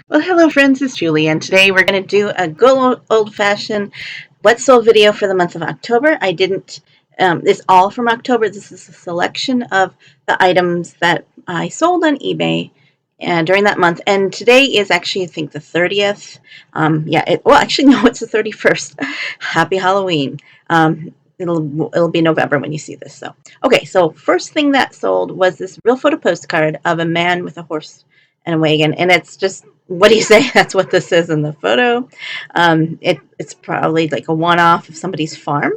Well, hello friends, it's Julie, and today we're going to do a good old-fashioned What Sold video for the month of October. I didn't, it's all from October. This is a selection of the items that I sold on eBay during that month, and today is actually, I think, the 30th. Well, actually, no, it's the 31st. Happy Halloween. It'll be November when you see this. So first thing that sold was this real photo postcard of a man with a horse and a wagon, and it's just, what do you say? That's what this is in the photo. It's probably like a one-off of somebody's farm.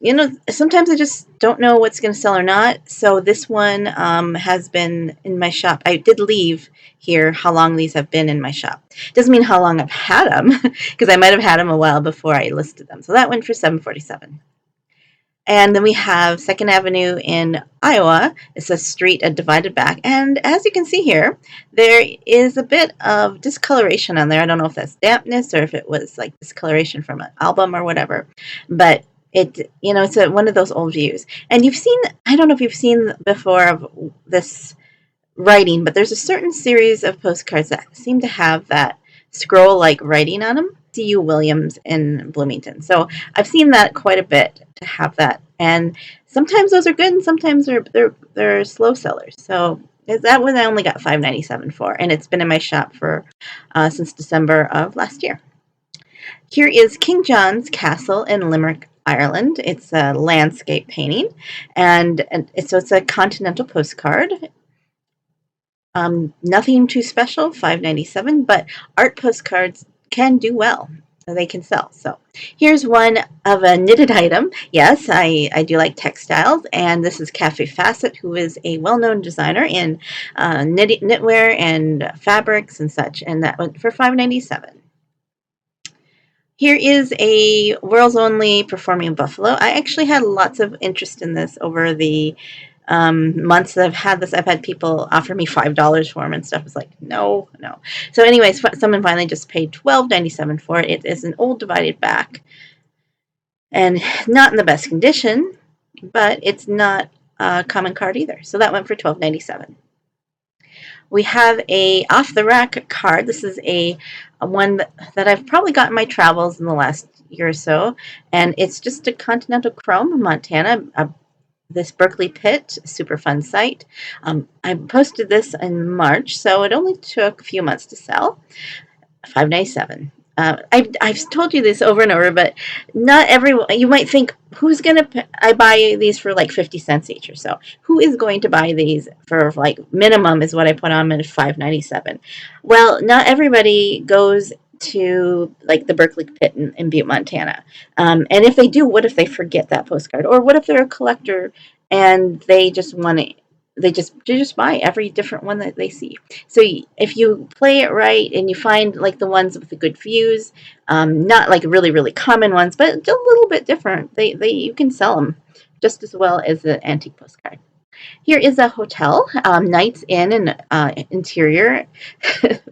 You know, sometimes I just don't know what's going to sell or not. So this one has been in my shop. I did leave here how long these have been in my shop. Doesn't mean how long I've had them, because I might have had them a while before I listed them. So that went for $7.47. And then we have 2nd Avenue in Iowa. It's a street, a divided back. And as you can see here, there is a bit of discoloration on there. I don't know if that's dampness or if it was like discoloration from an album or whatever. But it's one of those old views. And you've seen, I don't know if you've seen before of this writing, but there's a certain series of postcards that seem to have that scroll-like writing on them. C.U. Williams in Bloomington. So I've seen that quite a bit, to have that, and sometimes those are good, and sometimes they're slow sellers. So that one I only got $5.97 for, and it's been in my shop for since December of last year. Here is King John's Castle in Limerick, Ireland. It's a landscape painting, and it's a continental postcard. Nothing too special, $5.97, but art postcards can do well. They can sell. So here's one of a knitted item. Yes, I do like textiles, and this is Cafe Facet, who is a well-known designer in knitwear and fabrics and such, and that went for $5.97. Here is a World's Only performing buffalo. I actually had lots of interest in this over the months that I've had this. I've had people offer me $5 for them and stuff. It's like, no. So anyways, someone finally just paid $12.97 for it. It is an old divided back and not in the best condition, but it's not a common card either. So that went for $12.97. We have a off-the-rack card. This is a one that I've probably got in my travels in the last year or so, and it's just a Continental Chrome, Montana, this Berkeley Pit, super fun site. I posted this in March, so it only took a few months to sell. $5.97. I've told you this over and over, but not everyone. You might think, who's gonna? I buy these for like 50 cents each or so. Who is going to buy these for, like, minimum is what I put on them at $5.97? Well, not everybody goes to like the Berkeley Pit in Butte, Montana. And if they do, what if they forget that postcard? Or what if they're a collector and they just want to, they just buy every different one that they see. So if you play it right and you find like the ones with the good views, not like really, really common ones, but a little bit different, you can sell them just as well as the antique postcard. Here is a hotel, Nights Inn and interior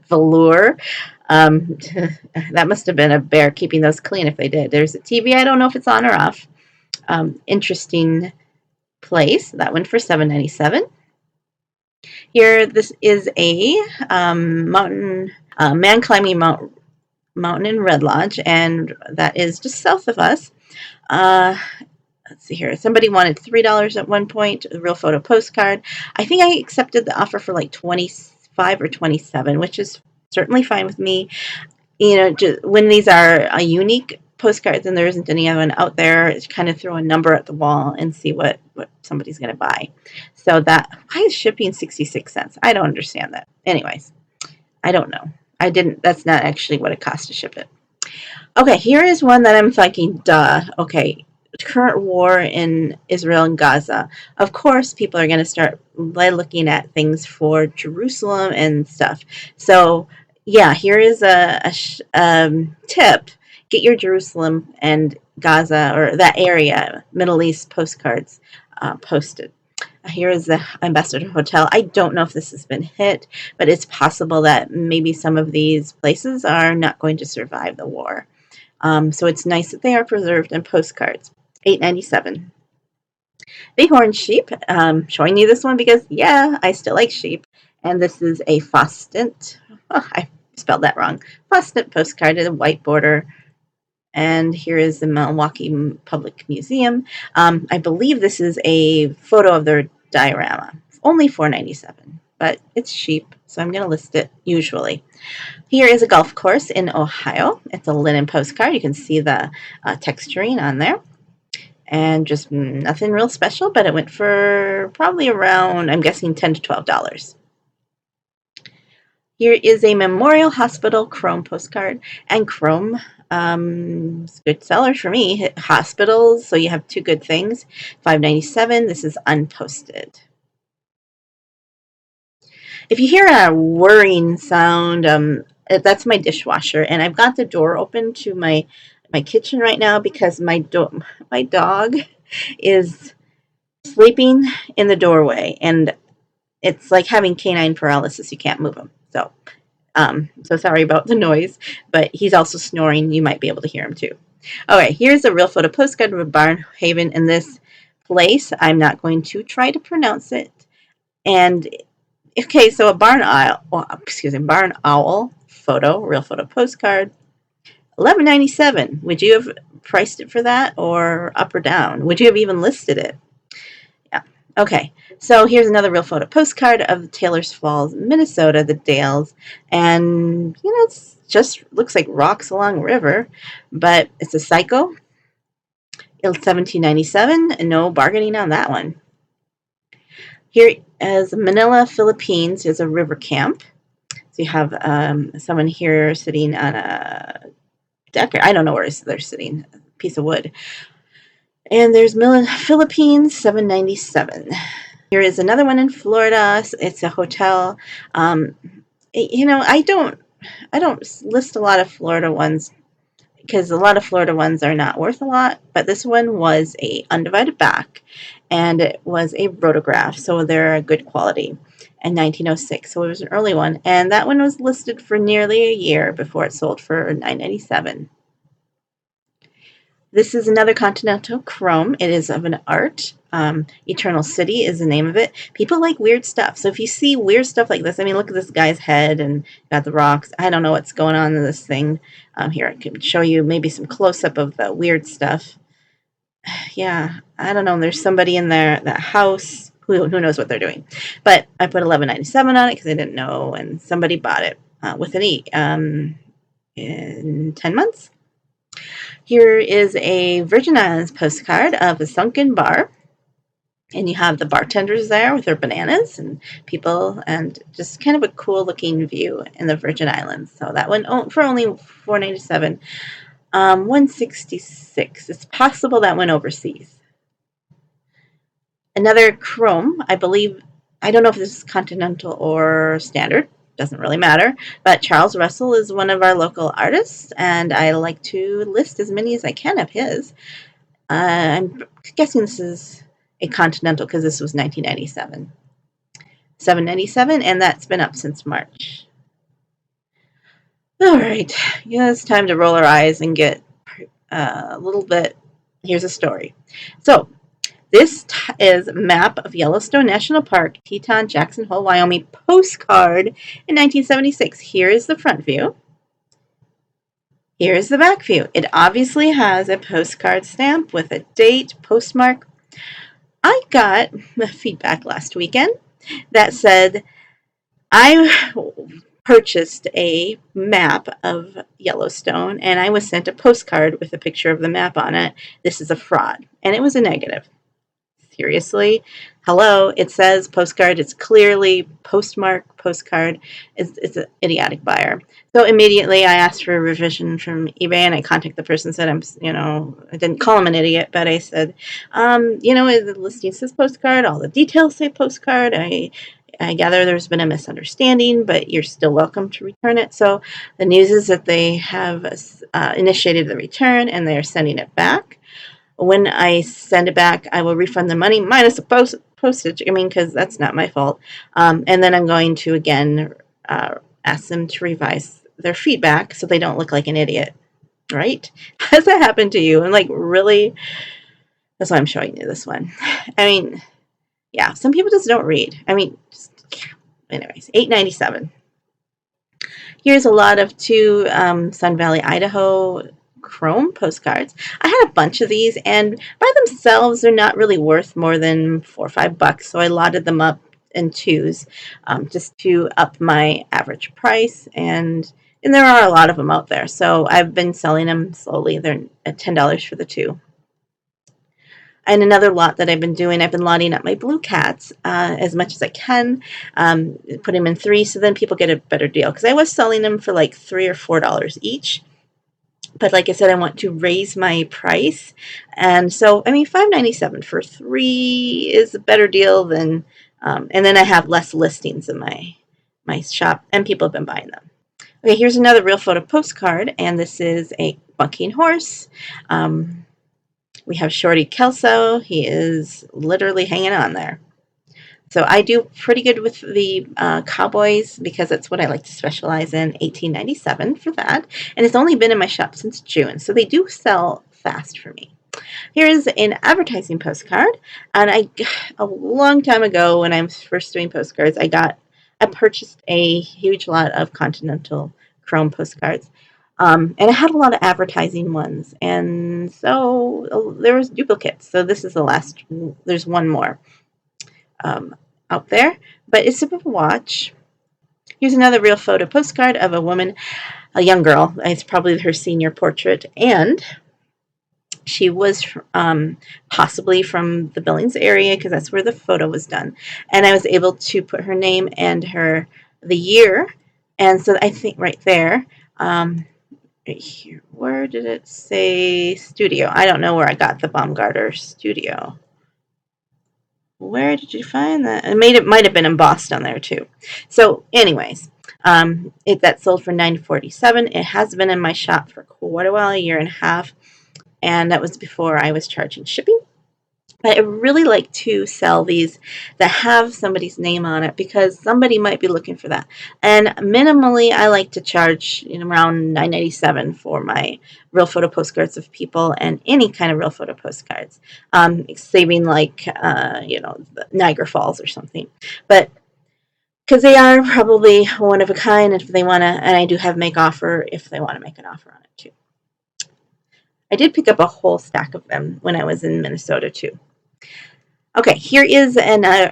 velour. That must have been a bear keeping those clean if they did. There's a TV. I don't know if it's on or off. Interesting place. That went for $7.97. Here, this is a mountain man climbing mountain in Red Lodge, and that is just south of us. Let's see here. Somebody wanted $3 at one point, a real photo postcard. I think I accepted the offer for like 25 or 27, which is certainly fine with me. You know, just when these are unique postcards and there isn't any other one out there, kind of throw a number at the wall and see what somebody's going to buy. So that, why is shipping 66 cents? I don't understand that. Anyways, I don't know. That's not actually what it costs to ship it. Okay, here is one that I'm thinking, duh. Okay, current war in Israel and Gaza. Of course, people are going to start looking at things for Jerusalem and stuff. So yeah, here is a tip. Get your Jerusalem and Gaza, or that area, Middle East postcards posted. Here is the Ambassador Hotel. I don't know if this has been hit, but it's possible that maybe some of these places are not going to survive the war. So it's nice that they are preserved in postcards. $8.97. Bighorn sheep. Showing you this one because, yeah, I still like sheep. And this is a Fostent. Oh, spelled that wrong. Plastic postcard with a white border. And here is the Milwaukee Public Museum. I believe this is a photo of their diorama. Only $4.97, but it's cheap, so I'm going to list it usually. Here is a golf course in Ohio. It's a linen postcard. You can see the texturing on there. And just nothing real special, but it went for probably around, I'm guessing, $10 to $12. Here is a Memorial Hospital Chrome postcard, and Chrome is a good seller for me. Hospitals, so you have two good things. $5.97. This is unposted. If you hear a whirring sound, that's my dishwasher, and I've got the door open to my kitchen right now because my dog is sleeping in the doorway, and it's like having canine paralysis. You can't move him. So sorry about the noise, but he's also snoring. You might be able to hear him too. Okay, here's a real photo postcard of a barn haven in this place. I'm not going to try to pronounce it. And okay, so a barn owl photo, real photo postcard, $11.97. Would you have priced it for that, or up or down? Would you have even listed it? Yeah. Okay. So here's another real photo postcard of Taylor's Falls, Minnesota, the Dales, and it's just looks like rocks along a river, but it's a Psycho. It's $17.97, and no bargaining on that one. Here is Manila, Philippines. Is a river camp. So you have someone here sitting on a deck. I don't know where they're sitting. A piece of wood. And there's Philippines, $7.97. Here is another one in Florida. It's a hotel. I don't list a lot of Florida ones because a lot of Florida ones are not worth a lot, but this one was a undivided back, and it was a rotograph, so they're a good quality. And 1906, so it was an early one, and that one was listed for nearly a year before it sold for $9.97. This is another Continental Chrome. It is of an art. Eternal City is the name of it. People like weird stuff. So if you see weird stuff like this, I mean, look at this guy's head and got the rocks. I don't know what's going on in this thing. Here, I can show you maybe some close-up of the weird stuff. Yeah, I don't know. There's somebody in there, that house. Who knows what they're doing? But I put $11.97 on it because I didn't know, and somebody bought it with an E in 10 months. Here is a Virgin Islands postcard of a sunken bar. And you have the bartenders there with their bananas and people, and just kind of a cool looking view in the Virgin Islands. So that one for only $4.97. 166. It's possible that went overseas. Another chrome, I believe. I don't know if this is continental or standard. Doesn't really matter. But Charles Russell is one of our local artists, and I like to list as many as I can of his. I'm guessing this is a continental because this was 1997. $7.97, and that's been up since March. All right, yeah, it's time to roll our eyes and get a little bit. Here's a story. So this is a map of Yellowstone National Park, Teton, Jackson Hole, Wyoming postcard in 1976. Here is the front view. Here is the back view. It obviously has a postcard stamp with a date, postmark. I got feedback last weekend that said I purchased a map of Yellowstone and I was sent a postcard with a picture of the map on it. This is a fraud. And it was a negative. Seriously? Hello, it says postcard. It's clearly postmark postcard. It's an idiotic buyer. So immediately I asked for a revision from eBay, and I contacted the person, said, I didn't call him an idiot, but I said, the listing says postcard, all the details say postcard. I gather there's been a misunderstanding, but you're still welcome to return it. So the news is that they have initiated the return, and they are sending it back. When I send it back, I will refund the money minus the postage. Because that's not my fault. And then I'm going to, again, ask them to revise their feedback so they don't look like an idiot. Right? Has that happened to you? And really? That's why I'm showing you this one. Yeah, some people just don't read. Anyways, $8.97. Here's a lot of two Sun Valley, Idaho chrome postcards. I had a bunch of these, and by themselves, they're not really worth more than $4 or $5. So I lotted them up in twos, just to up my average price. And there are a lot of them out there. So I've been selling them slowly. They're at $10 for the two. And another lot that I've been doing, I've been lotting up my blue cats as much as I can, put them in three so then people get a better deal. Because I was selling them for like $3 or $4 each. But like I said, I want to raise my price. And so, I mean, $5.97 for three is a better deal than, and then I have less listings in my shop, and people have been buying them. Okay, here's another real photo postcard, and this is a bucking horse. We have Shorty Kelso. He is literally hanging on there. So I do pretty good with the cowboys because that's what I like to specialize in. $18.97 for that. And it's only been in my shop since June. So they do sell fast for me. Here's an advertising postcard. And a long time ago when I was first doing postcards, I purchased a huge lot of Continental Chrome postcards. And I had a lot of advertising ones, and so there was duplicates. So this is the last. There's one more out there, but it's a watch. Here's another real photo postcard of a woman, a young girl. It's probably her senior portrait, and she was possibly from the Billings area because that's where the photo was done. And I was able to put her name and the year, and so I think right there. Right here. Where did it say studio? I don't know where I got the Baumgartner studio. Where did you find that? It might have been embossed on there too. So, anyways, that sold for $9.47. It has been in my shop for quite a while, a year and a half, and that was before I was charging shipping. I really like to sell these that have somebody's name on it because somebody might be looking for that. And minimally, I like to charge around $9.97 for my real photo postcards of people and any kind of real photo postcards, saving like Niagara Falls or something. But because they are probably one of a kind, if they want to, and I do have make offer if they want to make an offer on it too. I did pick up a whole stack of them when I was in Minnesota too. Okay, here is another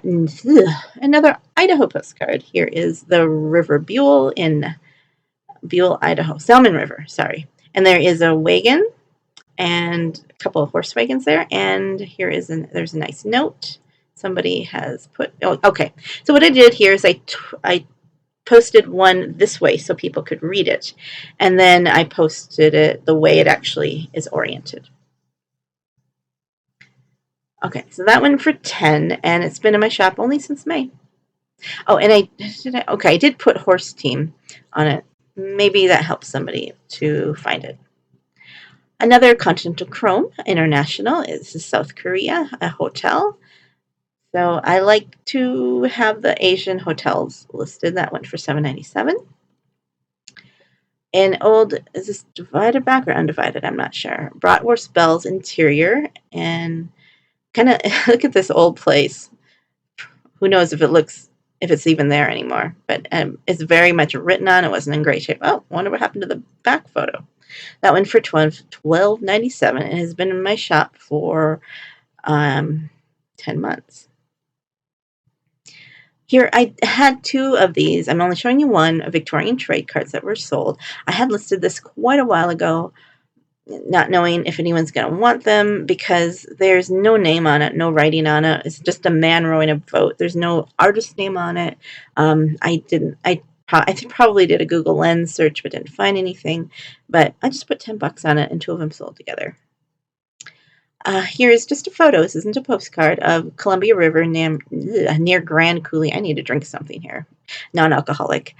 Idaho postcard. Here is the River Buell in Buell, Idaho. Salmon River, sorry. And there is a wagon and a couple of horse wagons there. And there's a nice note somebody has put. Oh, okay. So what I did here is I posted one this way so people could read it. And then I posted it the way it actually is oriented. Okay, so that went for 10, and it's been in my shop only since May. Oh, and I did put horse team on it. Maybe that helps somebody to find it. Another Continental Chrome International is South Korea, a hotel. So I like to have the Asian hotels listed. That went for $7.97. And is this divided back or undivided? I'm not sure. Bratwurst Bells interior, and kind of look at this old place. Who knows if it's even there anymore, but it's very much written on. It wasn't in great shape. Oh, I wonder what happened to the back photo. That went for $12.97 and has been in my shop for 10 months. Here, I had two of these. I'm only showing you one, Victorian trade cards that were sold. I had listed this quite a while ago, not knowing if anyone's going to want them because there's no name on it, no writing on it. It's just a man rowing a boat. There's no artist name on it. I probably did a Google Lens search but didn't find anything. But I just put $10 on it and two of them sold together. Here's just a photo. This isn't a postcard of Columbia River near Grand Coulee. I need to drink something here, non-alcoholic,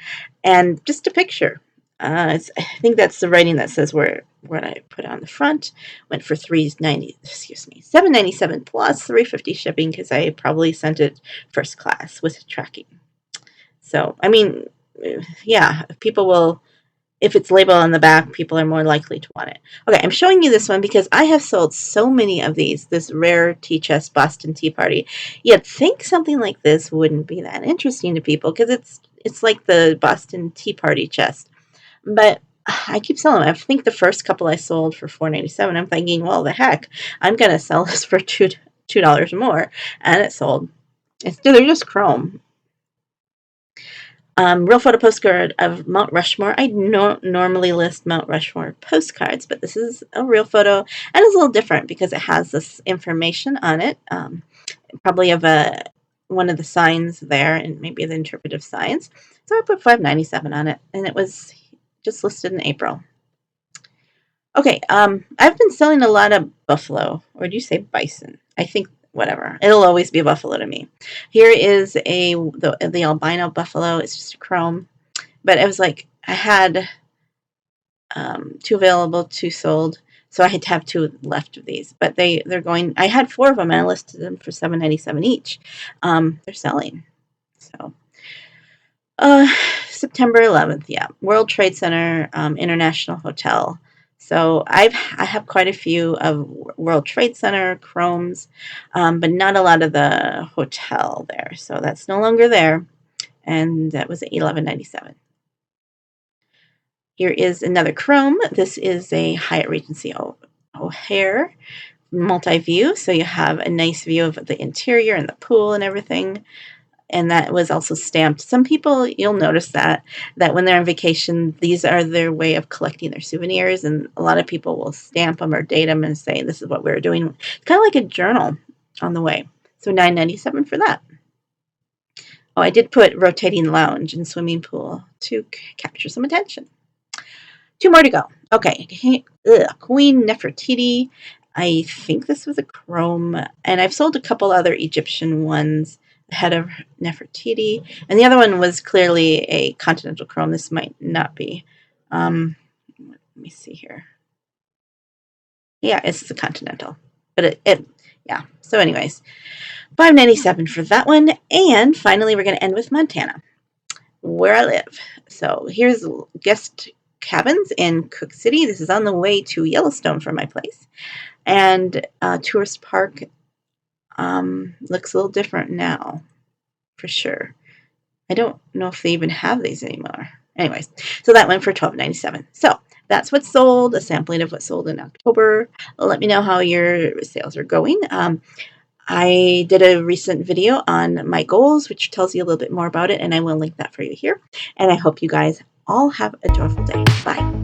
and just a picture. I think that's the writing that says what I put on the front. Went for $7.97 plus $3.50 shipping because I probably sent it first class with tracking. So I mean, yeah, if it's labeled on the back, people are more likely to want it. Okay, I'm showing you this one because I have sold so many of these, this rare tea chest Boston Tea Party. You'd think something like this wouldn't be that interesting to people because it's like the Boston Tea Party chest. But I keep selling them. I think the first couple I sold for $4.97. I'm thinking, well, the heck, I'm gonna sell this for $2 more, and it sold. They're just chrome. Real photo postcard of Mount Rushmore. I don't normally list Mount Rushmore postcards, but this is a real photo, and it's a little different because it has this information on it, probably of one of the signs there, and maybe the interpretive signs. So I put $5.97 on it, and it was just listed in April. Okay, I've been selling a lot of buffalo, or do you say bison? I think whatever. It'll always be buffalo to me. Here is the albino buffalo. It's just a chrome, but it was like I had two available, two sold, so I had to have two left of these. But they're going. I had four of them, and I listed them for $7.97 each. They're selling, so. Uh, September 11th, yeah. World Trade Center, International Hotel. So I have quite a few of World Trade Center chromes, but not a lot of the hotel there. So that's no longer there, and that was $11.97. Here is another chrome. This is a Hyatt Regency O'Hare multi-view, so you have a nice view of the interior and the pool and everything. And that was also stamped. Some people, you'll notice that when they're on vacation, these are their way of collecting their souvenirs, and a lot of people will stamp them or date them and say, this is what we're doing. It's kind of like a journal on the way. So $9.97 for that. Oh, I did put rotating lounge and swimming pool to capture some attention. Two more to go. Okay, Queen Nefertiti. I think this was a chrome, and I've sold a couple other Egyptian ones. The head of Nefertiti, and the other one was clearly a continental chrome. This might not be. Let me see here. Yeah, it's a continental, but yeah. So, anyways, $5.97 for that one, and finally, we're going to end with Montana, where I live. So here's guest cabins in Cook City. This is on the way to Yellowstone from my place, and tourist park. Looks a little different now, for sure. I don't know if they even have these anymore. Anyways, so that went for $12.97. So that's what sold, a sampling of what sold in October. Let me know how your sales are going. I did a recent video on my goals, which tells you a little bit more about it, and I will link that for you here. And I hope you guys all have a joyful day. Bye.